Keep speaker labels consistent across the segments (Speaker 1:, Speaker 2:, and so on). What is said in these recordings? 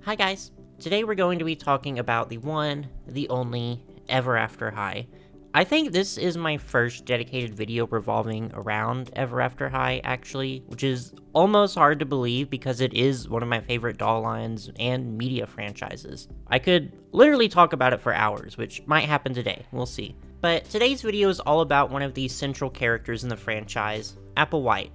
Speaker 1: Hi guys! Today we're going to be talking about the one, the only, Ever After High. I think this is my first dedicated video revolving around Ever After High, actually, which is almost hard to believe because it is one of my favorite doll lines and media franchises. I could literally talk about it for hours, which might happen today, we'll see. But today's video is all about one of the central characters in the franchise, Apple White.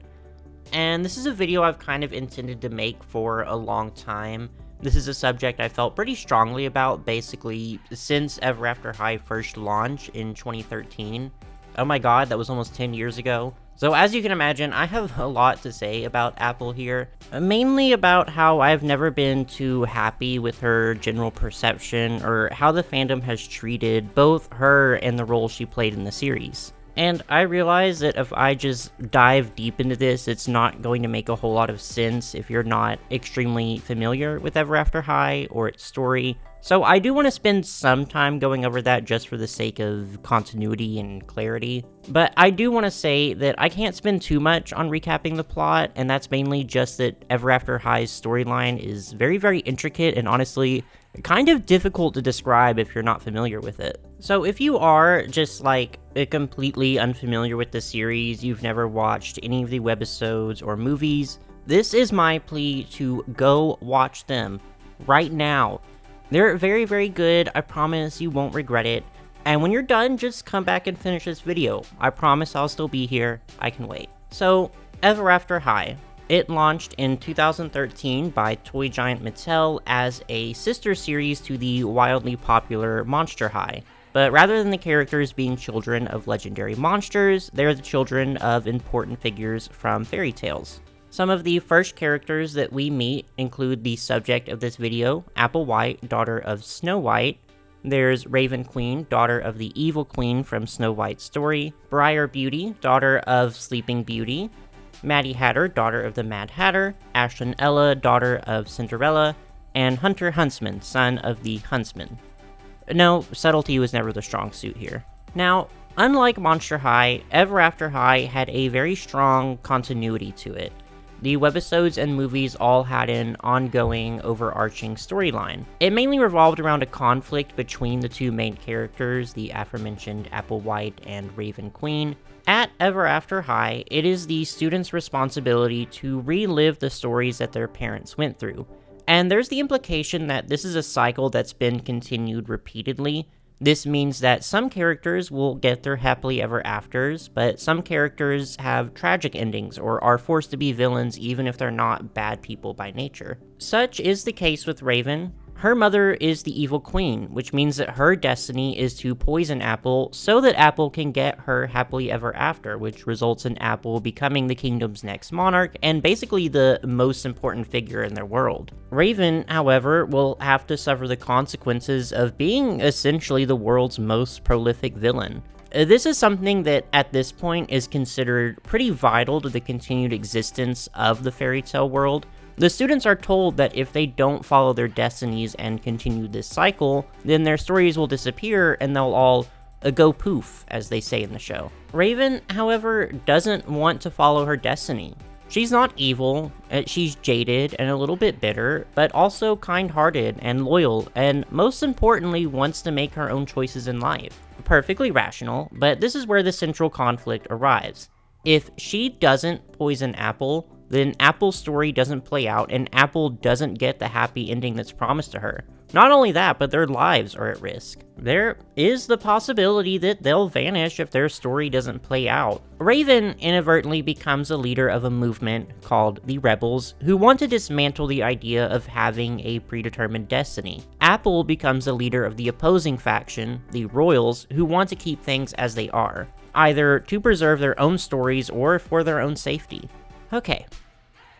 Speaker 1: And this is a video I've kind of intended to make for a long time. This is a subject I felt pretty strongly about basically since Ever After High first launched in 2013. Oh my god, that was almost 10 years ago. So as you can imagine, I have a lot to say about Apple here. Mainly about how I've never been too happy with her general perception or how the fandom has treated both her and the role she played in the series. And I realize that if I just dive deep into this, it's not going to make a whole lot of sense if you're not extremely familiar with Ever After High or its story. So I do want to spend some time going over that just for the sake of continuity and clarity. But I do want to say that I can't spend too much on recapping the plot, and that's mainly just that Ever After High's storyline is very, very intricate and honestly kind of difficult to describe if you're not familiar with it. So if you are just like completely unfamiliar with the series, you've never watched any of the webisodes or movies, this is my plea to go watch them right now. They're very, very good. I promise you won't regret it. And when you're done, just come back and finish this video. I promise I'll still be here. I can wait. So, Ever After High. It launched in 2013 by toy giant Mattel as a sister series to the wildly popular Monster High. But rather than the characters being children of legendary monsters, they're the children of important figures from fairy tales. Some of the first characters that we meet include the subject of this video, Apple White, daughter of Snow White. There's Raven Queen, daughter of the Evil Queen from Snow White's story. Briar Beauty, daughter of Sleeping Beauty. Maddie Hatter, daughter of the Mad Hatter. Ashlyn Ella, daughter of Cinderella. And Hunter Huntsman, son of the Huntsman. No, subtlety was never the strong suit here. Now, unlike Monster High, Ever After High had a very strong continuity to it. The webisodes and movies all had an ongoing, overarching storyline. It mainly revolved around a conflict between the two main characters, the aforementioned Apple White and Raven Queen. At Ever After High, it is the students' responsibility to relive the stories that their parents went through. And there's the implication that this is a cycle that's been continued repeatedly. This means that some characters will get their happily ever afters, but some characters have tragic endings or are forced to be villains even if they're not bad people by nature. Such is the case with Raven. Her mother is the Evil Queen, which means that her destiny is to poison Apple so that Apple can get her happily ever after, which results in Apple becoming the kingdom's next monarch and basically the most important figure in their world. Raven, however, will have to suffer the consequences of being essentially the world's most prolific villain. This is something that at this point is considered pretty vital to the continued existence of the fairy tale world. The students are told that if they don't follow their destinies and continue this cycle, then their stories will disappear and they'll all go poof, as they say in the show. Raven, however, doesn't want to follow her destiny. She's not evil, she's jaded and a little bit bitter, but also kind-hearted and loyal, and most importantly, wants to make her own choices in life. Perfectly rational, but this is where the central conflict arrives. If she doesn't poison Apple, then Apple's story doesn't play out and Apple doesn't get the happy ending that's promised to her. Not only that, but their lives are at risk. There is the possibility that they'll vanish if their story doesn't play out. Raven inadvertently becomes a leader of a movement called the Rebels, who want to dismantle the idea of having a predetermined destiny. Apple becomes a leader of the opposing faction, the Royals, who want to keep things as they are, either to preserve their own stories or for their own safety. Okay,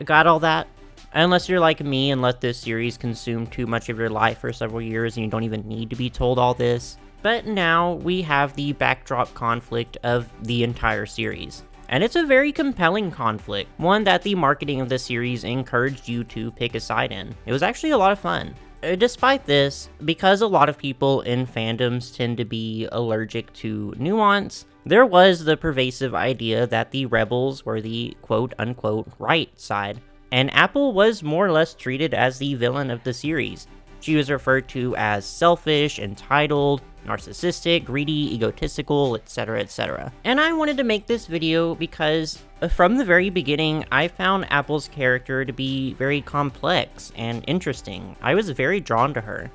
Speaker 1: got all that? Unless you're like me and let this series consume too much of your life for several years and you don't even need to be told all this. But now we have the backdrop conflict of the entire series. And it's a very compelling conflict, one that the marketing of the series encouraged you to pick a side in. It was actually a lot of fun. Despite this, because a lot of people in fandoms tend to be allergic to nuance, there was the pervasive idea that the rebels were the quote-unquote right side. and Apple was more or less treated as the villain of the series. She was referred to as selfish, entitled, narcissistic, greedy, egotistical, etc, etc. And I wanted to make this video because from the very beginning, I found Apple's character to be very complex and interesting. I was very drawn to her.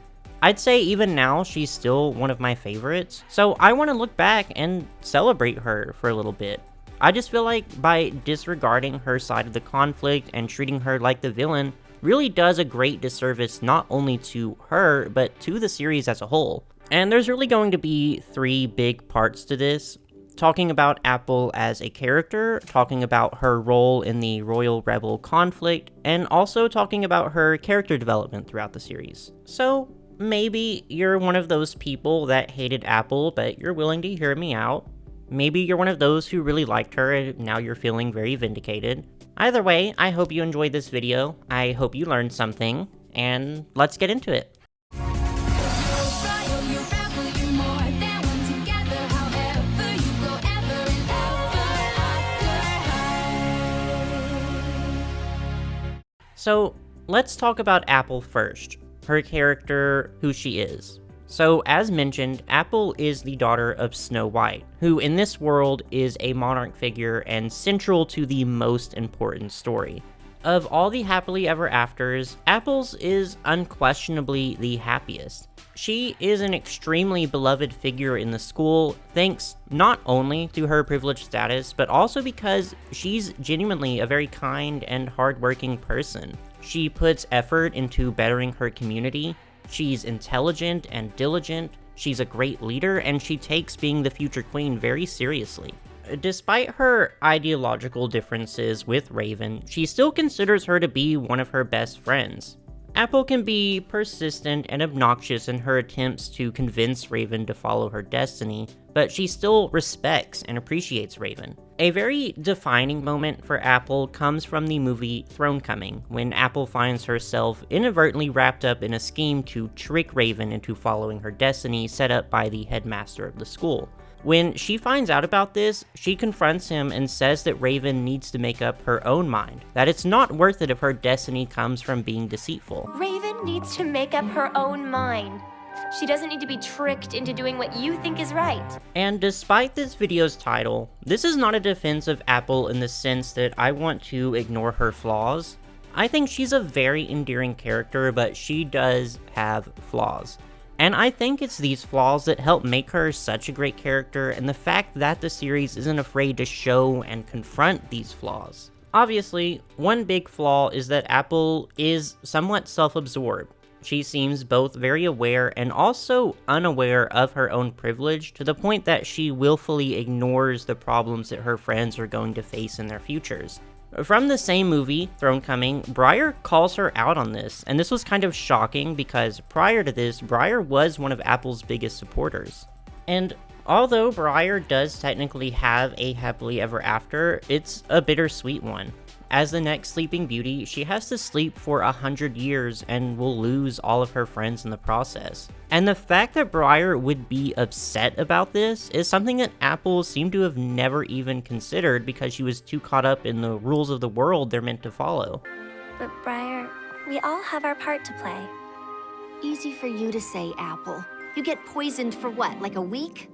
Speaker 1: I'd say even now, she's still one of my favorites, so I want to look back and celebrate her for a little bit. I just feel like by disregarding her side of the conflict and treating her like the villain really does a great disservice not only to her, but to the series as a whole. And there's really going to be 3 big parts to this. Talking about Apple as a character, talking about her role in the Royal Rebel conflict, and also talking about her character development throughout the series. So, maybe you're one of those people that hated Apple, but you're willing to hear me out. Maybe you're one of those who really liked her and now you're feeling very vindicated. Either way, I hope you enjoyed this video, I hope you learned something, and let's get into it. So, let's talk about Apple first. Her character, who she is. So, as mentioned, Apple is the daughter of Snow White, who in this world is a monarch figure and central to the most important story. Of all the happily ever afters, Apple's is unquestionably the happiest. She is an extremely beloved figure in the school, thanks not only to her privileged status, but also because she's genuinely a very kind and hardworking person. She puts effort into bettering her community. She's intelligent and diligent, she's a great leader, and she takes being the future queen very seriously. Despite her ideological differences with Raven, she still considers her to be one of her best friends. Apple can be persistent and obnoxious in her attempts to convince Raven to follow her destiny, but she still respects and appreciates Raven. A very defining moment for Apple comes from the movie Thronecoming, when Apple finds herself inadvertently wrapped up in a scheme to trick Raven into following her destiny set up by the headmaster of the school. When she finds out about this, she confronts him and says that Raven needs to make up her own mind, that it's not worth it if her destiny comes from being deceitful.
Speaker 2: Raven needs to make up her own mind. She doesn't need to be tricked into doing what you think is right.
Speaker 1: And despite this video's title, this is not a defense of Apple in the sense that I want to ignore her flaws. I think she's a very endearing character, but she does have flaws. And I think it's these flaws that help make her such a great character, and the fact that the series isn't afraid to show and confront these flaws. Obviously, one big flaw is that Apple is somewhat self-absorbed. She seems both very aware and also unaware of her own privilege, to the point that she willfully ignores the problems that her friends are going to face in their futures. From the same movie, Thronecoming, Briar calls her out on this, and this was kind of shocking because prior to this, Briar was one of Apple's biggest supporters. And although Briar does technically have a happily ever after, it's a bittersweet one. As the next Sleeping Beauty, she has to sleep for 100 years and will lose all of her friends in the process. And the fact that Briar would be upset about this is something that Apple seemed to have never even considered because she was too caught up in the rules of the world they're meant to follow.
Speaker 2: But Briar, we all have our part to play.
Speaker 3: Easy for you to say, Apple. You get poisoned for what, like a week?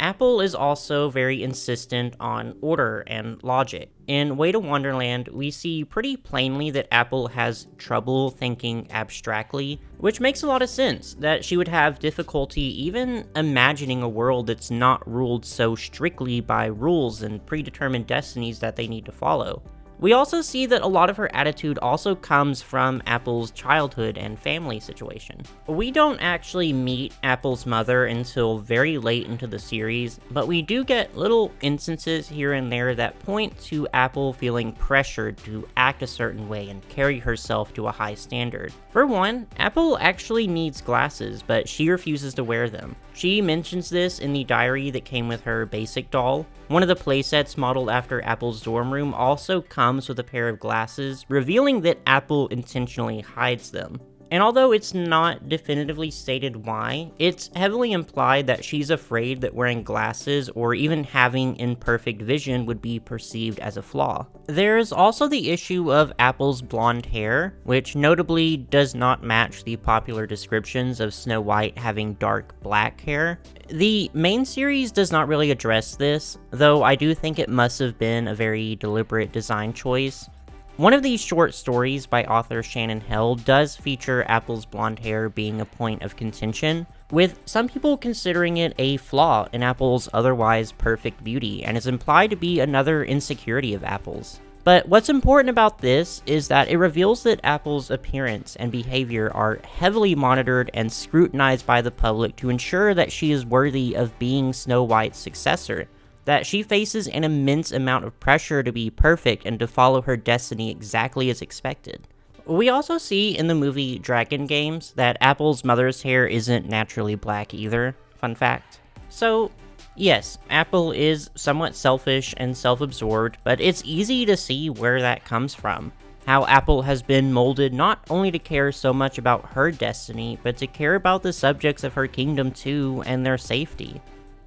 Speaker 1: Apple is also very insistent on order and logic. In Way to Wonderland, we see pretty plainly that Apple has trouble thinking abstractly, which makes a lot of sense, that she would have difficulty even imagining a world that's not ruled so strictly by rules and predetermined destinies that they need to follow. We also see that a lot of her attitude also comes from Apple's childhood and family situation. We don't actually meet Apple's mother until very late into the series, but we do get little instances here and there that point to Apple feeling pressured to act a certain way and carry herself to a high standard. For one, Apple actually needs glasses, but she refuses to wear them. She mentions this in the diary that came with her basic doll. One of the playsets modeled after Apple's dorm room also comes with a pair of glasses, revealing that Apple intentionally hides them. And although it's not definitively stated why, it's heavily implied that she's afraid that wearing glasses or even having imperfect vision would be perceived as a flaw. There's also the issue of Apple's blonde hair, which notably does not match the popular descriptions of Snow White having dark black hair. The main series does not really address this, though I do think it must have been a very deliberate design choice. One of these short stories by author Shannon Hell does feature Apple's blonde hair being a point of contention, with some people considering it a flaw in Apple's otherwise perfect beauty, and is implied to be another insecurity of Apple's. But what's important about this is that it reveals that Apple's appearance and behavior are heavily monitored and scrutinized by the public to ensure that she is worthy of being Snow White's successor, that she faces an immense amount of pressure to be perfect and to follow her destiny exactly as expected. We also see in the movie Dragon Games that Apple's mother's hair isn't naturally black either, fun fact. So, yes, Apple is somewhat selfish and self-absorbed, but it's easy to see where that comes from. How Apple has been molded not only to care so much about her destiny, but to care about the subjects of her kingdom too and their safety.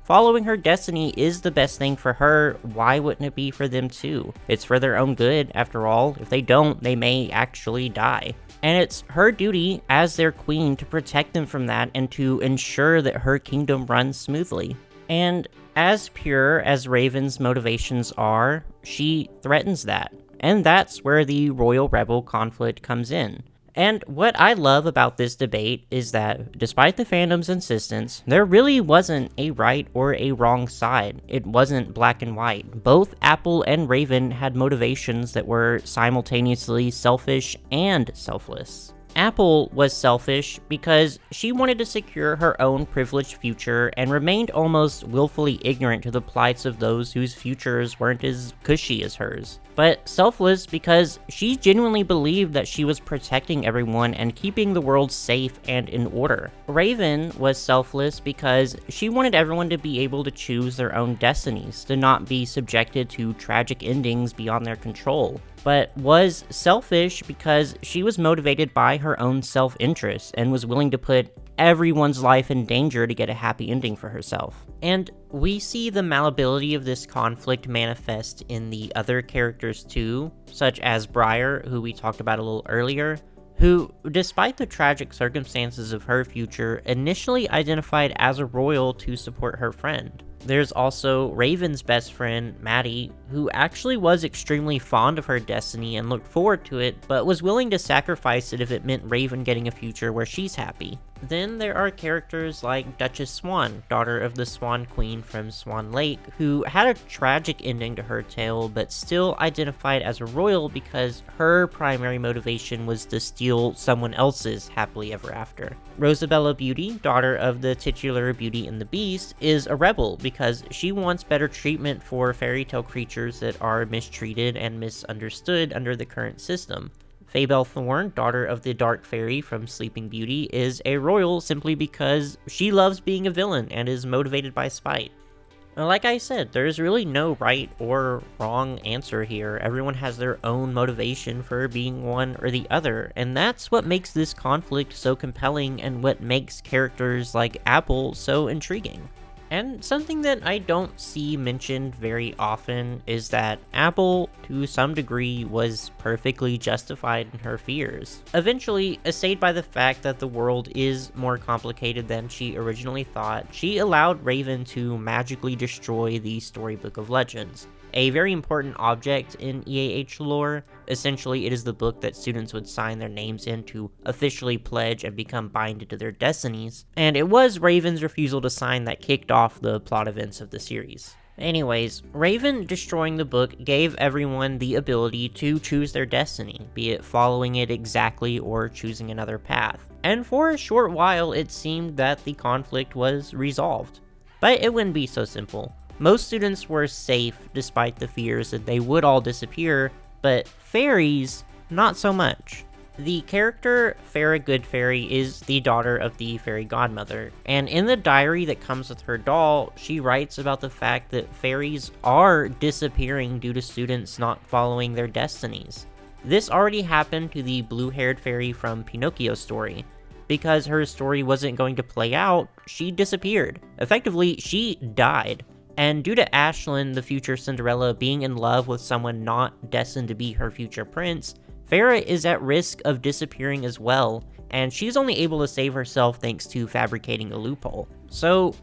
Speaker 1: Following her destiny is the best thing for her, why wouldn't it be for them too? It's for their own good, after all. If they don't, they may actually die. And it's her duty as their queen to protect them from that and to ensure that her kingdom runs smoothly. And as pure as Raven's motivations are, she threatens that. And that's where the royal rebel conflict comes in. And what I love about this debate is that, despite the fandom's insistence, there really wasn't a right or a wrong side. It wasn't black and white. Both Apple and Raven had motivations that were simultaneously selfish and selfless. Apple was selfish because she wanted to secure her own privileged future and remained almost willfully ignorant to the plights of those whose futures weren't as cushy as hers. But selfless because she genuinely believed that she was protecting everyone and keeping the world safe and in order. Raven was selfless because she wanted everyone to be able to choose their own destinies, to not be subjected to tragic endings beyond their control, but was selfish because she was motivated by her own self-interest and was willing to put everyone's life in danger to get a happy ending for herself. And we see the malleability of this conflict manifest in the other characters too, such as Briar, who we talked about a little earlier, who, despite the tragic circumstances of her future, initially identified as a royal to support her friend. There's also Raven's best friend, Maddie, who actually was extremely fond of her destiny and looked forward to it, but was willing to sacrifice it if it meant Raven getting a future where she's happy. Then there are characters like Duchess Swan, daughter of the Swan Queen from Swan Lake, who had a tragic ending to her tale, but still identified as a royal because her primary motivation was to steal someone else's happily ever after. Rosabella Beauty, daughter of the titular Beauty and the Beast, is a rebel because she wants better treatment for fairy tale creatures that are mistreated and misunderstood under the current system. Fabel Thorn, daughter of the Dark Fairy from Sleeping Beauty, is a royal simply because she loves being a villain and is motivated by spite. Like I said, there's really no right or wrong answer here. Everyone has their own motivation for being one or the other, and that's what makes this conflict so compelling and what makes characters like Apple so intriguing. And something that I don't see mentioned very often is that Apple, to some degree, was perfectly justified in her fears. Eventually, assayed by the fact that the world is more complicated than she originally thought, she allowed Raven to magically destroy the Storybook of Legends, a very important object in EAH lore. Essentially, it is the book that students would sign their names in to officially pledge and become binded to their destinies, and it was Raven's refusal to sign that kicked off the plot events of the series. Anyways, Raven destroying the book gave everyone the ability to choose their destiny, be it following it exactly or choosing another path. And for a short while, it seemed that the conflict was resolved. But it wouldn't be so simple. Most students were safe despite the fears that they would all disappear, but fairies, not so much. The character Farrah Goodfairy is the daughter of the fairy godmother, and in the diary that comes with her doll, she writes about the fact that fairies are disappearing due to students not following their destinies. This already happened to the blue-haired fairy from Pinocchio's story. Because her story wasn't going to play out, she disappeared. Effectively, she died. And due to Ashlyn, the future Cinderella, being in love with someone not destined to be her future prince, Farah is at risk of disappearing as well, and she's only able to save herself thanks to fabricating a loophole. So,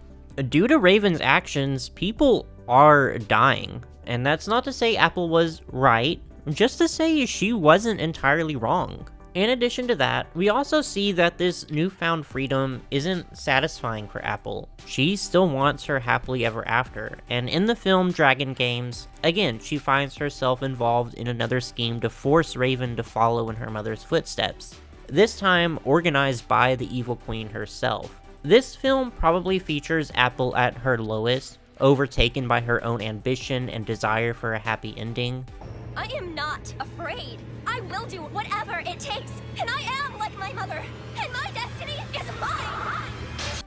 Speaker 1: due to Raven's actions, people are dying. And that's not to say Apple was right, just to say she wasn't entirely wrong. In addition to that, we also see that this newfound freedom isn't satisfying for Apple. She still wants her happily ever after, and in the film Dragon Games, again, she finds herself involved in another scheme to force Raven to follow in her mother's footsteps. This time, organized by the evil queen herself. This film probably features Apple at her lowest, overtaken by her own ambition and desire for a happy ending.
Speaker 2: I am not afraid. I will do whatever it takes, and I am like my mother, and my destiny is mine!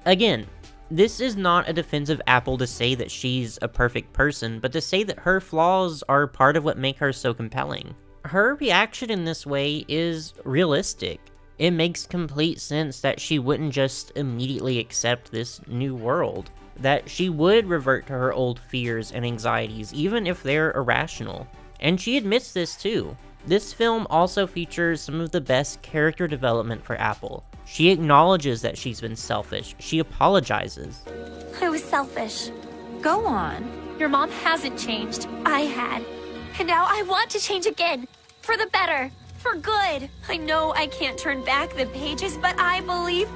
Speaker 1: Again, this is not a defense of Apple to say that she's a perfect person, but to say that her flaws are part of what make her so compelling. Her reaction in this way is realistic. It makes complete sense that she wouldn't just immediately accept this new world, that she would revert to her old fears and anxieties, even if they're irrational. And she admits this too. This film also features some of the best character development for Apple. She acknowledges that she's been selfish. She apologizes.
Speaker 2: I was selfish.
Speaker 3: Go on.
Speaker 2: Your mom hasn't changed. I had. And now I want to change again. For the better. For good. I know I can't turn back the pages, but I believe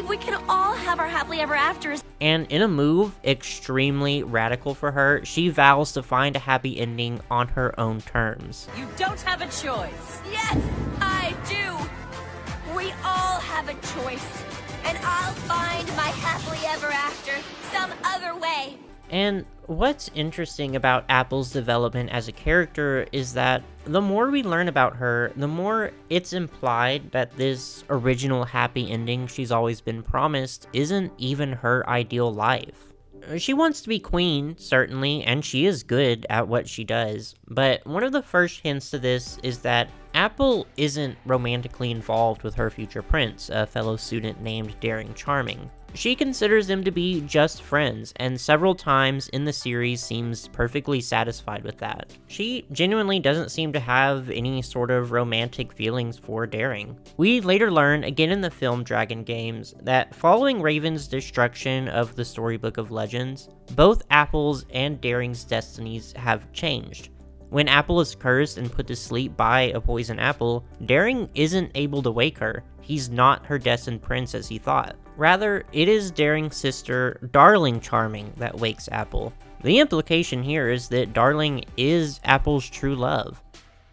Speaker 2: we can all have our happily ever afters.
Speaker 1: And in a move extremely radical for her, she vows to find a happy ending on her own terms.
Speaker 4: You don't have a choice.
Speaker 2: Yes, I do. We all have a choice. And I'll find my happily ever after some other way.
Speaker 1: And what's interesting about Apple's development as a character is that the more we learn about her, the more it's implied that this original happy ending she's always been promised isn't even her ideal life. She wants to be queen, certainly, and she is good at what she does, but one of the first hints to this is that Apple isn't romantically involved with her future prince, a fellow student named Daring Charming. She considers them to be just friends, and several times in the series seems perfectly satisfied with that. She genuinely doesn't seem to have any sort of romantic feelings for Daring. We later learn, again in the film Dragon Games, that following Raven's destruction of the Storybook of Legends, both Apple's and Daring's destinies have changed. When Apple is cursed and put to sleep by a poison apple, Daring isn't able to wake her. He's not her destined prince as he thought. Rather, it is Daring's sister, Darling Charming, that wakes Apple. The implication here is that Darling is Apple's true love.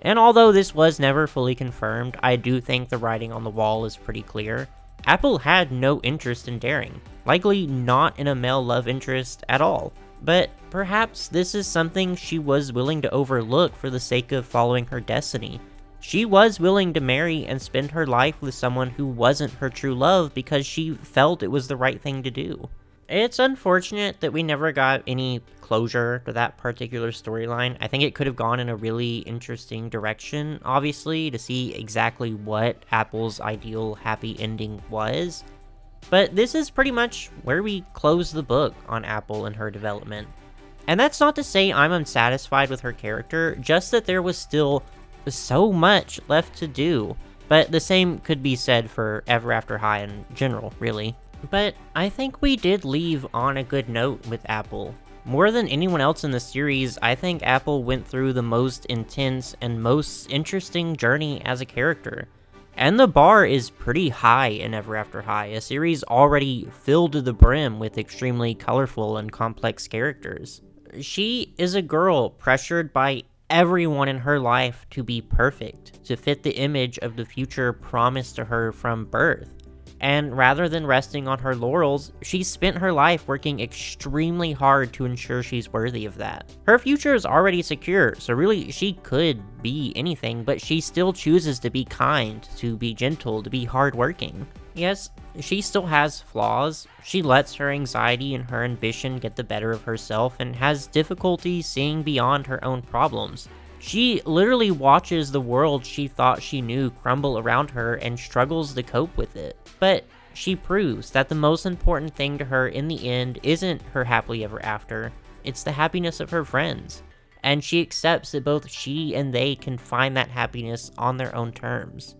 Speaker 1: And although this was never fully confirmed, I do think the writing on the wall is pretty clear. Apple had no interest in Daring, likely not in a male love interest at all. But perhaps this is something she was willing to overlook for the sake of following her destiny. She was willing to marry and spend her life with someone who wasn't her true love because she felt it was the right thing to do. It's unfortunate that we never got any closure to that particular storyline. I think it could have gone in a really interesting direction, obviously, to see exactly what Apple's ideal happy ending was. But this is pretty much where we close the book on Apple and her development. And that's not to say I'm unsatisfied with her character, just that there was still so much left to do. But the same could be said for Ever After High in general, really. But I think we did leave on a good note with Apple. More than anyone else in the series, I think Apple went through the most intense and most interesting journey as a character. And the bar is pretty high in Ever After High, a series already filled to the brim with extremely colorful and complex characters. She is a girl pressured by everyone in her life to be perfect, to fit the image of the future promised to her from birth. And rather than resting on her laurels, she spent her life working extremely hard to ensure she's worthy of that. Her future is already secure, so really she could be anything, but she still chooses to be kind, to be gentle, to be hardworking. Yes, she still has flaws. She lets her anxiety and her ambition get the better of herself and has difficulty seeing beyond her own problems. She literally watches the world she thought she knew crumble around her and struggles to cope with it. But she proves that the most important thing to her in the end isn't her happily ever after, it's the happiness of her friends. And she accepts that both she and they can find that happiness on their own terms.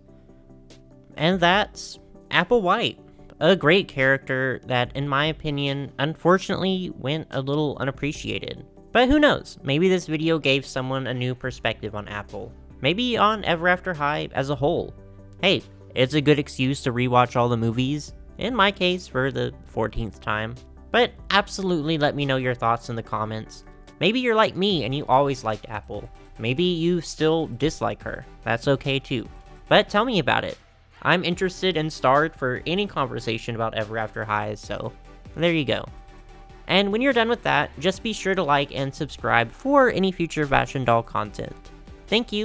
Speaker 1: And that's Apple White, a great character that, in my opinion, unfortunately went a little unappreciated. But who knows, maybe this video gave someone a new perspective on Apple. Maybe on Ever After High as a whole. Hey, it's a good excuse to rewatch all the movies, in my case for the 14th time. But absolutely let me know your thoughts in the comments. Maybe you're like me and you always liked Apple. Maybe you still dislike her. That's okay too. But tell me about it. I'm interested and starved for any conversation about Ever After High, so there you go. And when you're done with that, just be sure to like and subscribe for any future Fashion Doll content. Thank you.